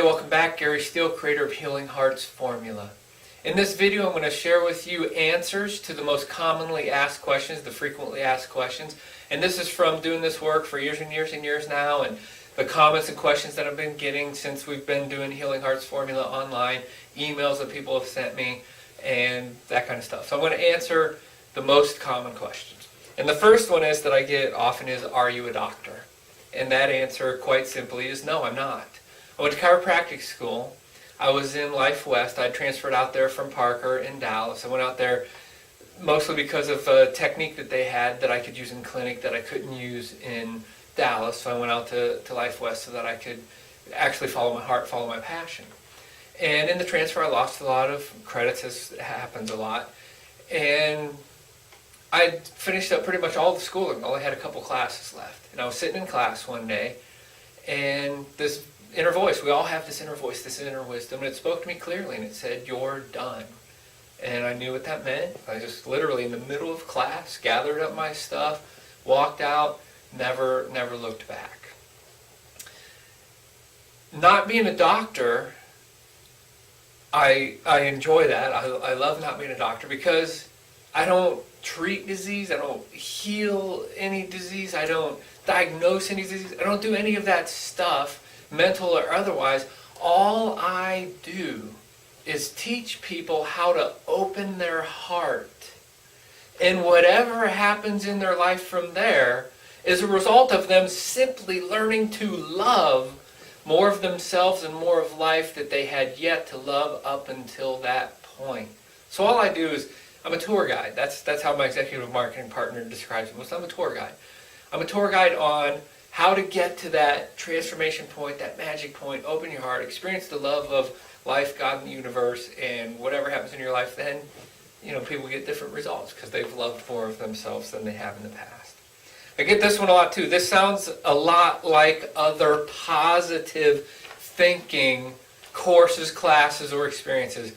Hey, welcome back. Gary Steele, creator of Healing Hearts Formula. In this video, I'm going to share with you answers to the most commonly asked questions, the frequently asked questions. And this is from doing this work for years and years and years now, and the comments and questions that I've been getting since we've been doing Healing Hearts Formula online, emails that people have sent me, and that kind of stuff. So I'm going to answer the most common questions. And the first one is that I get often is, are you a doctor? And that answer, quite simply, is no, I'm not. I went to chiropractic school. I was in Life West. I transferred out there from Parker in Dallas. I went out there mostly because of a technique that they had that I could use in clinic that I couldn't use in Dallas. So I went out to Life West so that I could actually follow my heart, follow my passion. And in the transfer, I lost a lot of credits, as happens a lot. And I finished up pretty much all the schooling. I only had a couple classes left. And I was sitting in class one day, and this inner voice, we all have this inner voice, this inner wisdom, and it spoke to me clearly, and it said, "You're done." And I knew what that meant. I just literally, in the middle of class, gathered up my stuff, walked out, never looked back. Not being a doctor, I enjoy that. I love not being a doctor because I don't treat disease, I don't heal any disease, I don't diagnose any disease, I don't do any of that stuff, mental or otherwise. All I do is teach people how to open their heart. And whatever happens in their life from there is a result of them simply learning to love more of themselves and more of life that they had yet to love up until that point. So all I do is, I'm a tour guide. That's how my executive marketing partner describes me. So I'm a tour guide. I'm a tour guide on how to get to that transformation point, that magic point, open your heart, experience the love of life, God, and the universe, and whatever happens in your life, then, people get different results because they've loved more of themselves than they have in the past. I get this one a lot too. This sounds a lot like other positive thinking courses, classes, or experiences.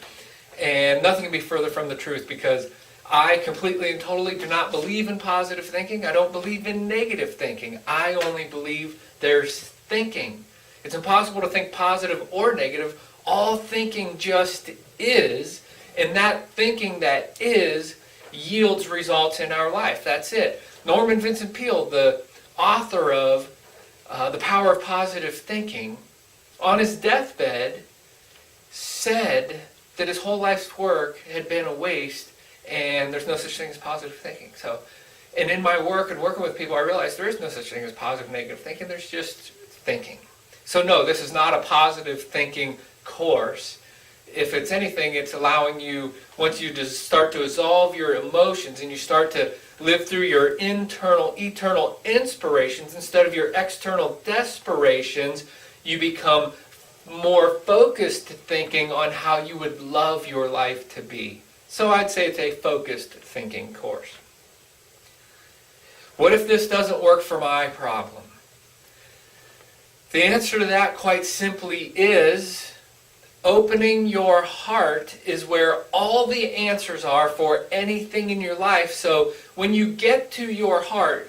And nothing can be further from the truth because I completely and totally do not believe in positive thinking. I don't believe in negative thinking. I only believe there's thinking. It's impossible to think positive or negative. All thinking just is, and that thinking that is yields results in our life. That's it. Norman Vincent Peale, the author of The Power of Positive Thinking, on his deathbed said that his whole life's work had been a waste and there's no such thing as positive thinking. And in my work and working with people, I realized there is no such thing as positive and negative thinking. There's just thinking. So no, this is not a positive thinking course. If it's anything, it's allowing you, once you just start to dissolve your emotions and you start to live through your internal, eternal inspirations instead of your external desperations, you become more focused thinking on how you would love your life to be. So I'd say it's a focused thinking course. What if this doesn't work for my problem? The answer to that, quite simply, is opening your heart is where all the answers are for anything in your life. So when you get to your heart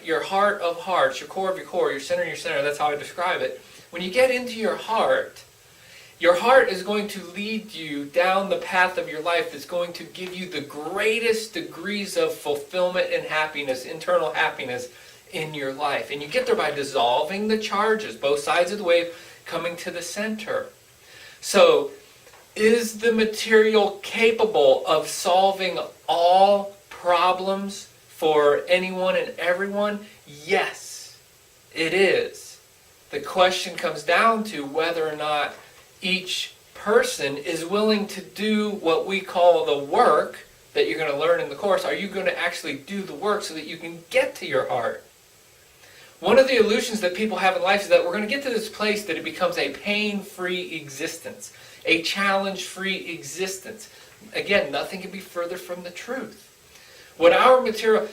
of hearts, your core of your core, your center, that's how I describe it. When you get into your heart is going to lead you down the path of your life that's going to give you the greatest degrees of fulfillment and happiness, internal happiness in your life. And you get there by dissolving the charges, both sides of the wave coming to the center. So, is the material capable of solving all problems for anyone and everyone? Yes, it is. The question comes down to whether or not each person is willing to do what we call the work that you're going to learn in the course. Are you going to actually do the work so that you can get to your heart? One of the illusions that people have in life is that we're going to get to this place that it becomes a pain-free existence, a challenge-free existence. Again, nothing can be further from the truth. What our material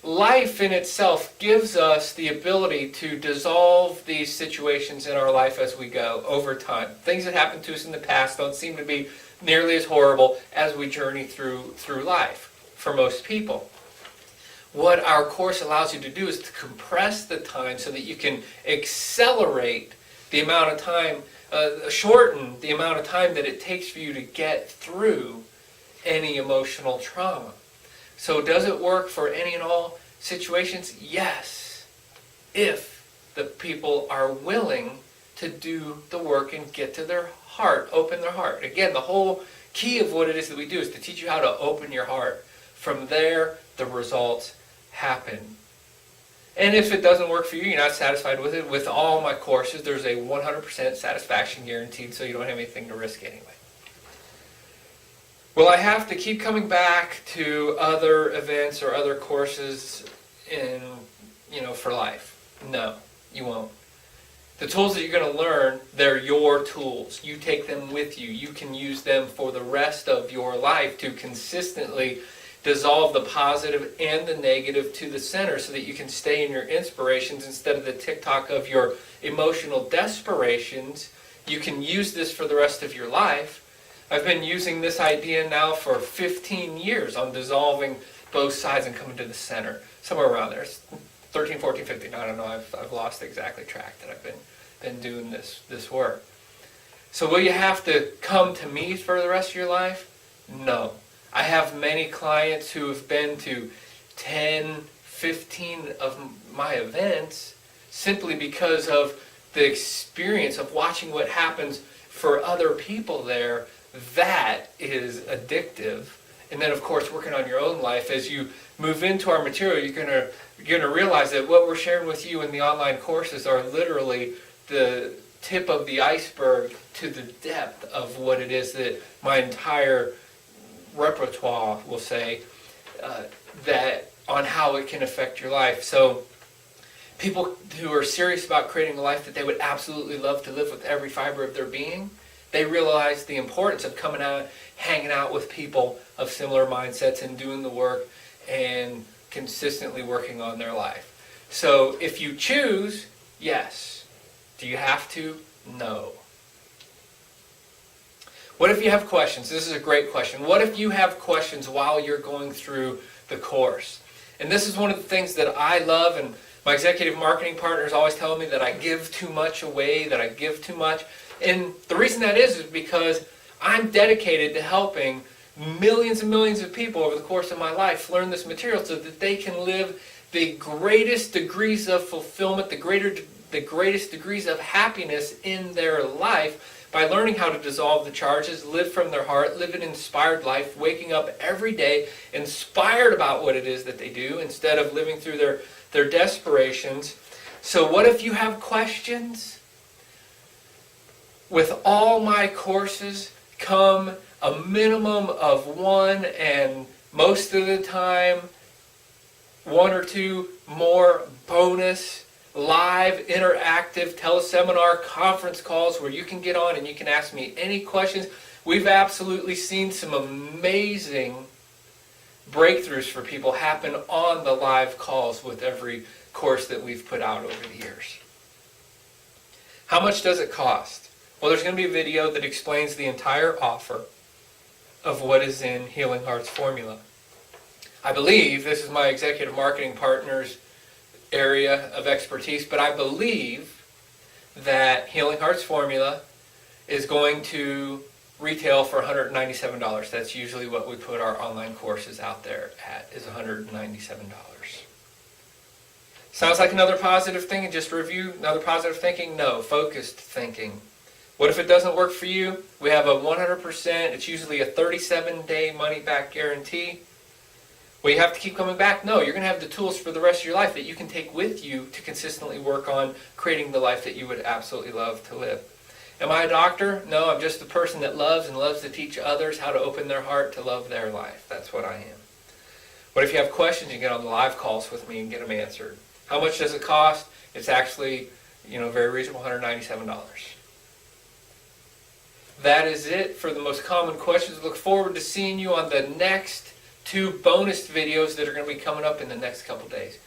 life in itself gives us the ability to dissolve these situations in our life as we go over time. Things that happened to us in the past don't seem to be nearly as horrible as we journey through life for most people. What our course allows you to do is to compress the time so that you can accelerate the amount of time shorten the amount of time that it takes for you to get through any emotional trauma. So does it work for any and all situations? Yes, if the people are willing to do the work and get to their heart, open their heart. Again, the whole key of what it is that we do is to teach you how to open your heart. From there, the results happen. And if it doesn't work for you, you're not satisfied with it, with all my courses, there's a 100% satisfaction guaranteed, so you don't have anything to risk anyway. Will I have to keep coming back to other events or other courses for life? No, you won't. The tools that you're going to learn, they're your tools. You take them with you. You can use them for the rest of your life to consistently dissolve the positive and the negative to the center so that you can stay in your inspirations instead of the TikTok of your emotional desperations. You can use this for the rest of your life. I've been using this idea now for 15 years on dissolving both sides and coming to the center. Somewhere around there. It's 13, 14, 15. I don't know. I've lost exactly track that I've been doing this work. So will you have to come to me for the rest of your life? No. I have many clients who have been to 10, 15 of my events simply because of the experience of watching what happens for other people there. That is addictive. And then, of course, working on your own life. As you move into our material, you're gonna realize that what we're sharing with you in the online courses are literally the tip of the iceberg to the depth of what it is that my entire repertoire will say that on how it can affect your life. So people who are serious about creating a life that they would absolutely love to live with every fiber of their being, they realize the importance of coming out, hanging out with people of similar mindsets and doing the work and consistently working on their life. So if you choose, yes. Do you have to? No. What if you have questions? This is a great question. What if you have questions while you're going through the course? And this is one of the things that I love, and my executive marketing partners always tell me that I give too much away, that I give too much. And the reason that is because I'm dedicated to helping millions and millions of people over the course of my life learn this material so that they can live the greatest degrees of fulfillment, the greatest degrees of happiness in their life by learning how to dissolve the charges, live from their heart, live an inspired life, waking up every day inspired about what it is that they do instead of living through their desperations. So what if you have questions? With all my courses come a minimum of one, and most of the time, one or two more bonus live, interactive teleseminar conference calls where you can get on and you can ask me any questions. We've absolutely seen some amazing breakthroughs for people happen on the live calls with every course that we've put out over the years. How much does it cost? Well, there's going to be a video that explains the entire offer of what is in Healing Heart's formula. I believe, this is my executive marketing partner's area of expertise, but I believe that Healing Heart's formula is going to retail for $197. That's usually what we put our online courses out there at, is $197. Sounds like another positive thing, and just review another positive thinking? No, focused thinking. What if it doesn't work for you? We have a 100%, it's usually a 37-day money-back guarantee. Will you have to keep coming back? No, you're going to have the tools for the rest of your life that you can take with you to consistently work on creating the life that you would absolutely love to live. Am I a doctor? No, I'm just the person that loves and loves to teach others how to open their heart to love their life. That's what I am. What if you have questions? You get on the live calls with me and get them answered. How much does it cost? It's actually, very reasonable, $197. That is it for the most common questions. Look forward to seeing you on the next 2 bonus videos that are going to be coming up in the next couple days.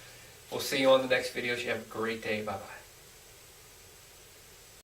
We'll see you on the next videos. You have a great day. Bye-bye.